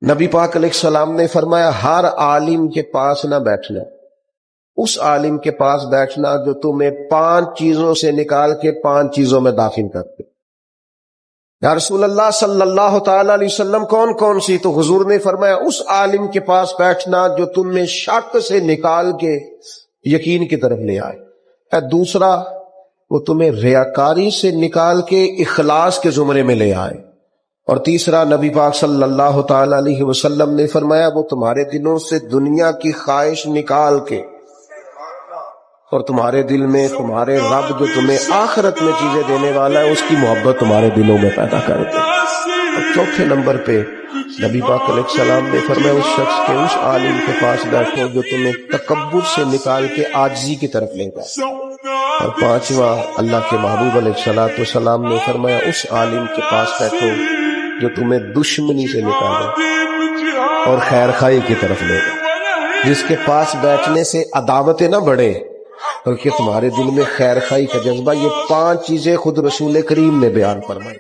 نبی پاک علیہ السلام نے فرمایا ہر عالم کے پاس نہ بیٹھنا، اس عالم کے پاس بیٹھنا جو تمہیں 5 چیزوں سے نکال کے 5 چیزوں میں داخل کرتے۔ یا رسول اللہ صلی اللہ تعالی علیہ وسلم کون کون سی؟ تو حضور نے فرمایا اس عالم کے پاس بیٹھنا جو تمہیں شک سے نکال کے یقین کی طرف لے آئے، دوسرا وہ تمہیں ریاکاری سے نکال کے اخلاص کے زمرے میں لے آئے، اور تیسرا نبی پاک صلی اللہ تعالی علیہ وسلم نے فرمایا وہ تمہارے دلوں سے دنیا کی خواہش نکال کے اور تمہارے دل میں تمہارے رب جو تمہیں آخرت میں چیزیں دینے والا ہے اس کی محبت تمہارے دلوں میں پیدا کر دے۔ اور چوتھے نمبر پہ نبی پاک علیہ السلام نے فرمایا اس شخص کے اس عالم کے پاس بیٹھو جو تمہیں تکبر سے نکال کے عاجزی کی طرف لے جائے، اور پانچواں اللہ کے محبوب علیہ السلام نے فرمایا اس عالم کے پاس بیٹھو جو تمہیں دشمنی سے نکالے اور خیر خواہی کی طرف لے جائے، جس کے پاس بیٹھنے سے عداوتیں نہ بڑھے بلکہ تمہارے دل میں خیر خواہی کا جذبہ۔ یہ 5 چیزیں خود رسول کریم نے بیان فرمائی۔